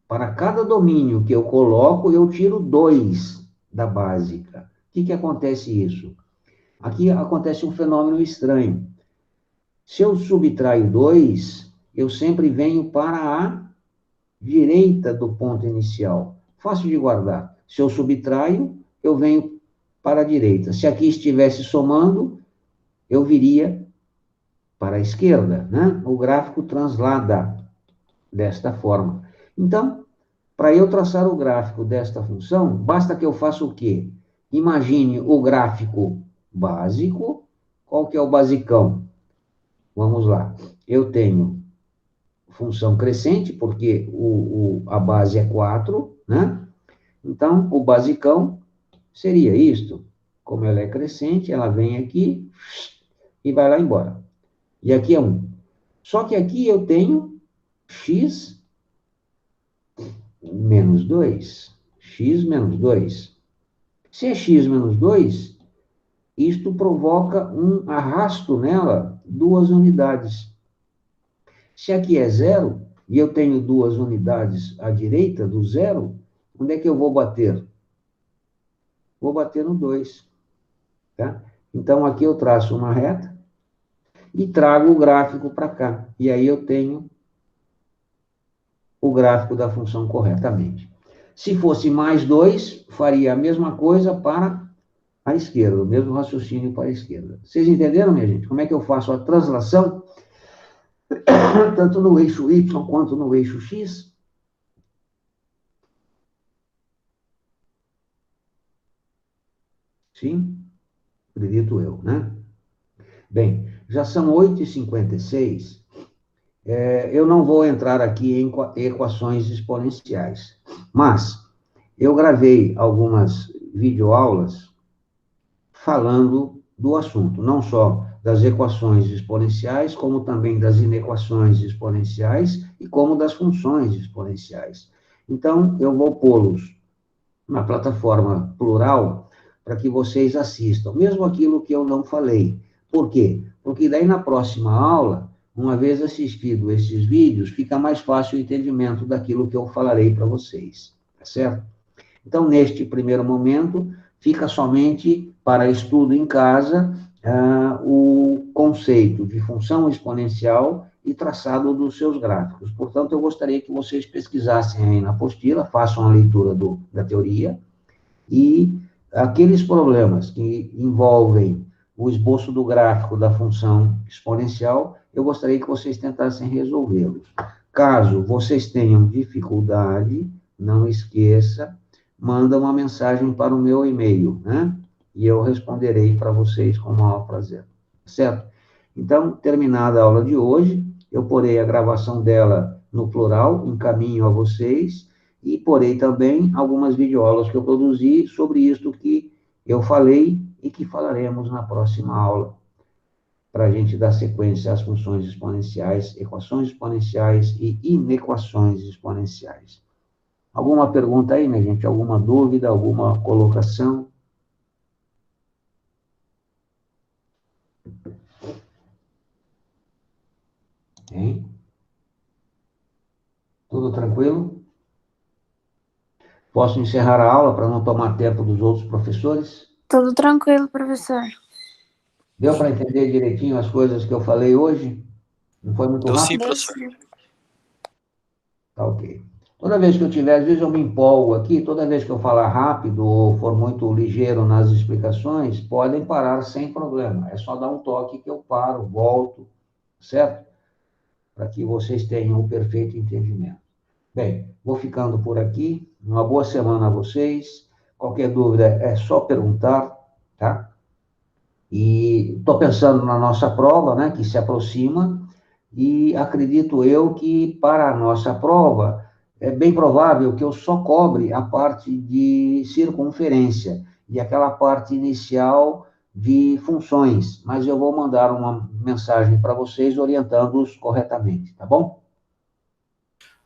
para cada domínio que eu coloco, eu tiro 2 da básica. O que acontece isso? Aqui acontece um fenômeno estranho. Se eu subtraio 2, eu sempre venho para a direita do ponto inicial. Fácil de guardar. Se eu subtraio, eu venho para a direita. Se aqui estivesse somando, eu viria para a esquerda, né? O gráfico translada desta forma. Então, para eu traçar o gráfico desta função, basta que eu faça o quê? Imagine o gráfico básico. Qual que é o basicão? Vamos lá. Eu tenho função crescente, porque a base é 4, né? Então, o basicão seria isto. Como ela é crescente, ela vem aqui e vai lá embora. E aqui é 1. Só que aqui eu tenho x menos 2. X menos 2. Se é x menos 2, isto provoca um arrasto nela, 2 unidades. Se aqui é 0, e eu tenho 2 unidades à direita do 0, onde é que eu vou bater? Vou bater no 2. Tá? Então, aqui eu traço uma reta e trago o gráfico para cá. E aí eu tenho o gráfico da função corretamente. Se fosse mais 2, faria a mesma coisa para a esquerda, o mesmo raciocínio para a esquerda. Vocês entenderam, minha gente? Como é que eu faço a translação, tanto no eixo Y quanto no eixo X? Sim? Acredito eu, né? Bem, já são 8h56. Eu não vou entrar aqui em equações exponenciais, mas eu gravei algumas videoaulas falando do assunto, não só das equações exponenciais, como também das inequações exponenciais e como das funções exponenciais. Então, eu vou pô-los na plataforma Plural para que vocês assistam, mesmo aquilo que eu não falei. Por quê? Porque daí na próxima aula, uma vez assistido esses vídeos, fica mais fácil o entendimento daquilo que eu falarei para vocês, tá certo? Então, neste primeiro momento, fica somente para estudo em casa o conceito de função exponencial e traçado dos seus gráficos. Portanto, eu gostaria que vocês pesquisassem aí na apostila, façam a leitura da teoria, e aqueles problemas que envolvem o esboço do gráfico da função exponencial, eu gostaria que vocês tentassem resolvê-los. Caso vocês tenham dificuldade, não esqueça, manda uma mensagem para o meu e-mail, né? E eu responderei para vocês com o maior prazer, certo? Então, terminada a aula de hoje, eu porei a gravação dela no Plural, encaminho a vocês, e porei também algumas videoaulas que eu produzi sobre isto que eu falei e que falaremos na próxima aula, para a gente dar sequência às funções exponenciais, equações exponenciais e inequações exponenciais. Alguma pergunta aí, minha gente? Alguma dúvida, alguma colocação? Hein? Tudo tranquilo? Posso encerrar a aula para não tomar tempo dos outros professores? Tudo tranquilo, professor. Deu para entender direitinho as coisas que eu falei hoje? Não foi muito rápido? Sim, professor. Tá ok. Toda vez que eu tiver, às vezes eu me empolgo aqui, toda vez que eu falar rápido ou for muito ligeiro nas explicações, podem parar sem problema. É só dar um toque que eu paro, volto, certo? Para que vocês tenham o perfeito entendimento. Bem, vou ficando por aqui. Uma boa semana a vocês. Qualquer dúvida é só perguntar, tá? E estou pensando na nossa prova, né, que se aproxima, e acredito eu que para a nossa prova é bem provável que eu só cobre a parte de circunferência e aquela parte inicial de funções, mas eu vou mandar uma mensagem para vocês orientando-os corretamente, tá bom?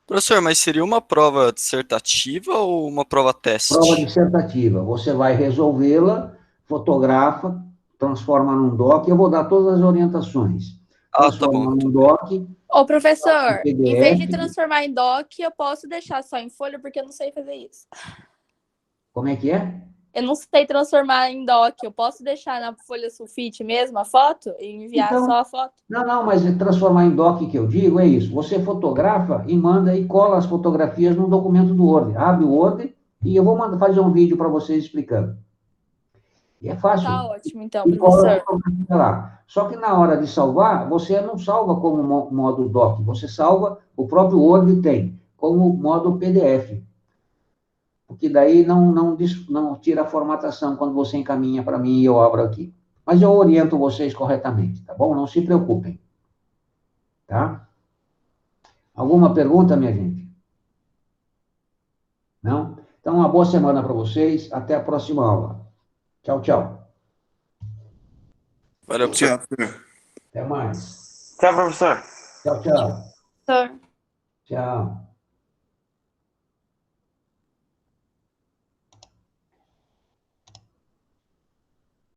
Professor, mas seria uma prova dissertativa ou uma prova teste? Prova dissertativa. Você vai resolvê-la, fotografa, transforma num doc. Eu vou dar todas as orientações. Transforma num doc. Ô, professor, PDF. em vez de transformar em doc, eu posso deixar só em folha, porque eu não sei fazer isso. Como é que é? Eu não sei transformar em doc. Eu posso deixar na folha sulfite mesmo a foto e enviar Então, só a foto? Não, mas transformar em doc que eu digo é isso. Você fotografa e manda e cola as fotografias no documento do Word. Abre o Word e eu vou fazer um vídeo para vocês explicando. E é fácil. Tá ótimo, então, E cola a professor. fotografia lá. Só que na hora de salvar, você não salva como modo doc. Você salva, o próprio Word tem, como modo PDF. Porque daí não tira a formatação quando você encaminha para mim e eu abro aqui. Mas eu oriento vocês corretamente, tá bom? Não se preocupem. Tá? Alguma pergunta, minha gente? Não? Então, uma boa semana para vocês. Até a próxima aula. Tchau, tchau. Valeu, professor. Tchau, professor. Até mais. Tchau, professor. Tchau, tchau. Professor. Tchau.